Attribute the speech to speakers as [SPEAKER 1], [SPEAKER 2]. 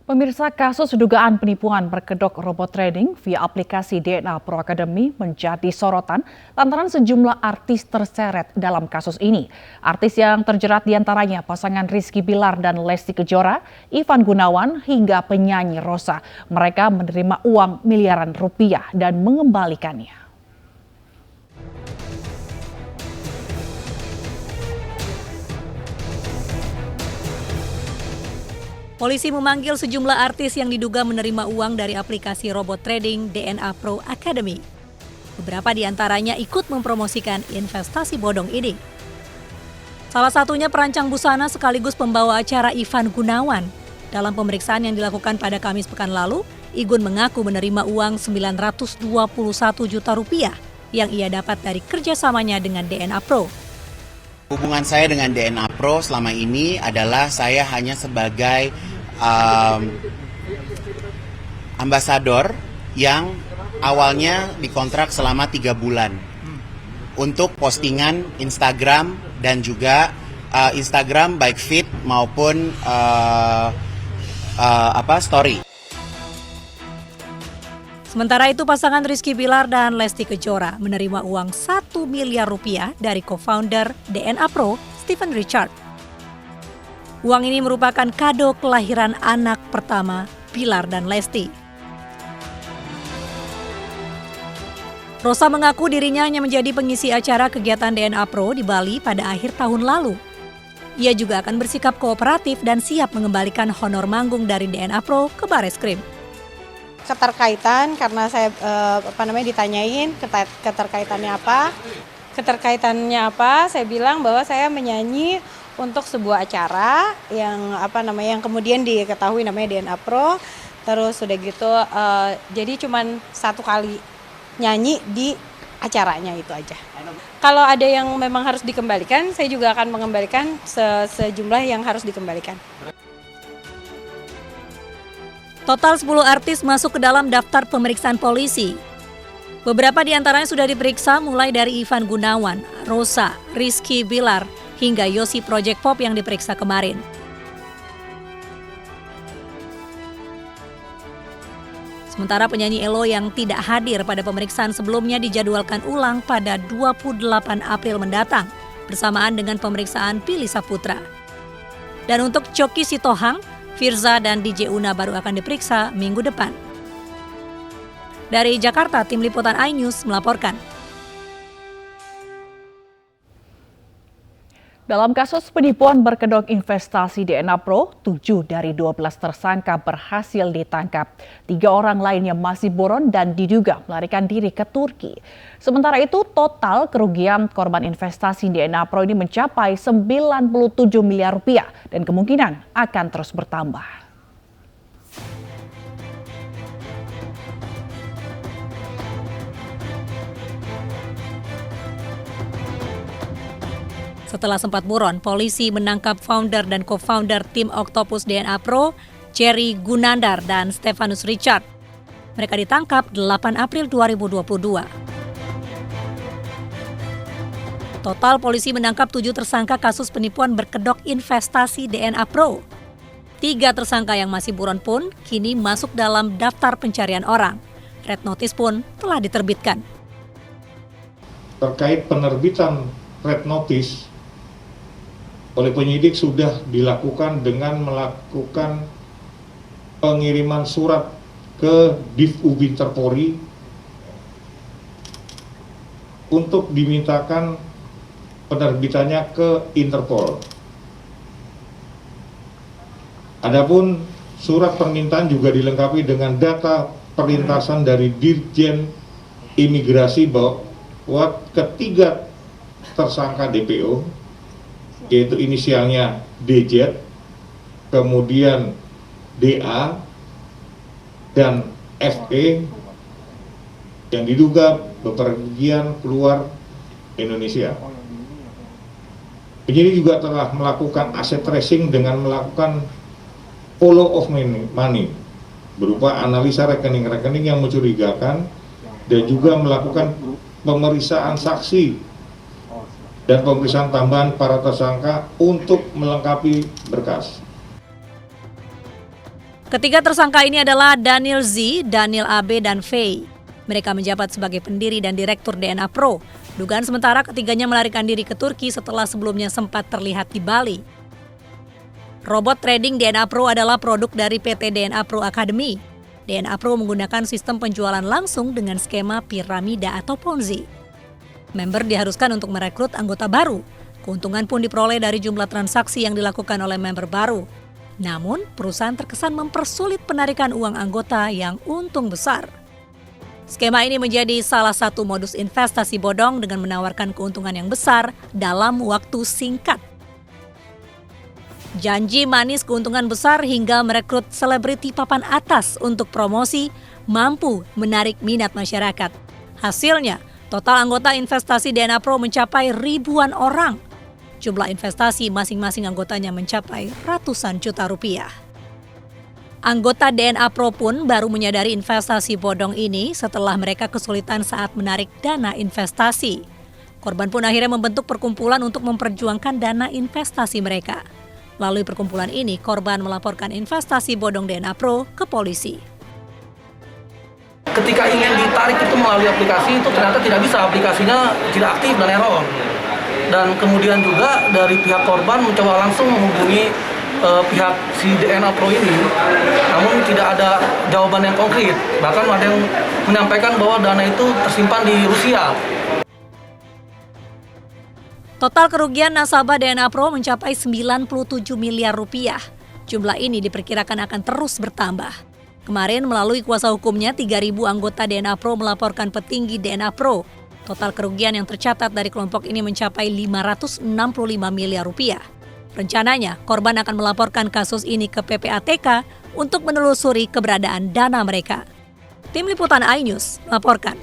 [SPEAKER 1] Pemirsa, kasus dugaan penipuan berkedok robot trading via aplikasi DNA Pro Academy menjadi sorotan lantaran sejumlah artis terseret dalam kasus ini. Artis yang terjerat diantaranya pasangan Rizky Bilar dan Lesti Kejora, Ivan Gunawan, hingga penyanyi Rosa. Mereka menerima uang miliaran rupiah dan mengembalikannya.
[SPEAKER 2] Polisi memanggil sejumlah artis yang diduga menerima uang dari aplikasi robot trading DNA Pro Academy. Beberapa di antaranya ikut mempromosikan investasi bodong ini. Salah satunya perancang busana sekaligus pembawa acara Ivan Gunawan. Dalam pemeriksaan yang dilakukan pada Kamis pekan lalu, Igun mengaku menerima uang 921 juta rupiah yang ia dapat dari kerjasamanya dengan DNA Pro.
[SPEAKER 3] Hubungan saya dengan DNA Pro selama ini adalah saya hanya sebagai ambasador yang awalnya dikontrak selama 3 bulan untuk postingan Instagram dan juga Instagram baik feed maupun story.
[SPEAKER 2] Sementara itu pasangan Rizky Bilar dan Lesti Kejora menerima uang 1 miliar rupiah dari co-founder DNA Pro, Stephen Richard. Uang ini merupakan kado kelahiran anak pertama Bilar dan Lesti. Rosa mengaku dirinya hanya menjadi pengisi acara kegiatan DNA Pro di Bali pada akhir tahun lalu. Ia juga akan bersikap kooperatif dan siap mengembalikan honor manggung dari DNA Pro ke Bareskrim.
[SPEAKER 4] Keterkaitan karena saya ditanyain keterkaitannya apa, saya bilang bahwa saya menyanyi untuk sebuah acara yang yang kemudian diketahui namanya DNA Pro. Terus udah gitu jadi cuman 1 kali nyanyi di acaranya itu aja. Kalau ada yang memang harus dikembalikan, saya juga akan mengembalikan sejumlah yang harus dikembalikan.
[SPEAKER 2] Total 10 artis masuk ke dalam daftar pemeriksaan polisi. Beberapa di antaranya sudah diperiksa mulai dari Ivan Gunawan, Rosa, Rizky Bilar, hingga Yosi Project Pop yang diperiksa kemarin. Sementara penyanyi Elo yang tidak hadir pada pemeriksaan sebelumnya dijadwalkan ulang pada 28 April mendatang bersamaan dengan pemeriksaan Pilih Saputra. Dan untuk Choky Sitohang, Firza dan DJ Una baru akan diperiksa minggu depan. Dari Jakarta, Tim Liputan iNews melaporkan.
[SPEAKER 1] Dalam kasus penipuan berkedok investasi DNA Pro, 7 dari 12 tersangka berhasil ditangkap. 3 orang lainnya masih buron dan diduga melarikan diri ke Turki. Sementara itu, total kerugian korban investasi DNA Pro ini mencapai 97 miliar rupiah dan kemungkinan akan terus bertambah.
[SPEAKER 2] Setelah sempat buron, polisi menangkap founder dan co-founder tim Octopus DNA Pro, Jerry Gunandar dan Stefanus Richard. Mereka ditangkap 8 April 2022. Total polisi menangkap 7 tersangka kasus penipuan berkedok investasi DNA Pro. 3 tersangka yang masih buron pun kini masuk dalam daftar pencarian orang. Red Notice pun telah diterbitkan.
[SPEAKER 5] Terkait penerbitan Red Notice oleh penyidik sudah dilakukan dengan melakukan pengiriman surat ke Div Ubinter Polri untuk dimintakan penerbitannya ke Interpol. Adapun surat permintaan juga dilengkapi dengan data perlintasan dari Dirjen Imigrasi bahwa ketiga tersangka DPO, yaitu inisialnya DJ, kemudian DA, dan FE yang diduga bepergian keluar Indonesia. Penyidik juga telah melakukan aset tracing dengan melakukan follow of money berupa analisa rekening-rekening yang mencurigakan dan juga melakukan pemeriksaan saksi dan pemeriksaan tambahan para tersangka untuk melengkapi berkas.
[SPEAKER 2] Ketiga tersangka ini adalah Daniel Z, Daniel AB, dan Faye. Mereka menjabat sebagai pendiri dan direktur DNA Pro. Dugaan sementara ketiganya melarikan diri ke Turki setelah sebelumnya sempat terlihat di Bali. Robot trading DNA Pro adalah produk dari PT DNA Pro Academy. DNA Pro menggunakan sistem penjualan langsung dengan skema piramida atau Ponzi. Member diharuskan untuk merekrut anggota baru. Keuntungan pun diperoleh dari jumlah transaksi yang dilakukan oleh member baru. Namun, perusahaan terkesan mempersulit penarikan uang anggota yang untung besar. Skema ini menjadi salah satu modus investasi bodong dengan menawarkan keuntungan yang besar dalam waktu singkat. Janji manis keuntungan besar hingga merekrut selebriti papan atas untuk promosi mampu menarik minat masyarakat. Hasilnya, total anggota investasi DNA Pro mencapai ribuan orang. Jumlah investasi masing-masing anggotanya mencapai ratusan juta rupiah. Anggota DNA Pro pun baru menyadari investasi bodong ini setelah mereka kesulitan saat menarik dana investasi. Korban pun akhirnya membentuk perkumpulan untuk memperjuangkan dana investasi mereka. Melalui perkumpulan ini, korban melaporkan investasi bodong DNA Pro ke polisi.
[SPEAKER 6] Ketika ingin ditarik itu melalui aplikasi itu ternyata tidak bisa, aplikasinya tidak aktif dan error. Dan kemudian juga dari pihak korban mencoba langsung menghubungi pihak si DNA Pro ini, namun tidak ada jawaban yang konkret. Bahkan ada yang menyampaikan bahwa dana itu tersimpan di Rusia.
[SPEAKER 2] Total kerugian nasabah DNA Pro mencapai 97 miliar rupiah. Jumlah ini diperkirakan akan terus bertambah. Kemarin melalui kuasa hukumnya, 3.000 anggota DNA Pro melaporkan petinggi DNA Pro. Total kerugian yang tercatat dari kelompok ini mencapai 565 miliar rupiah. Rencananya, korban akan melaporkan kasus ini ke PPATK untuk menelusuri keberadaan dana mereka. Tim Liputan iNews melaporkan.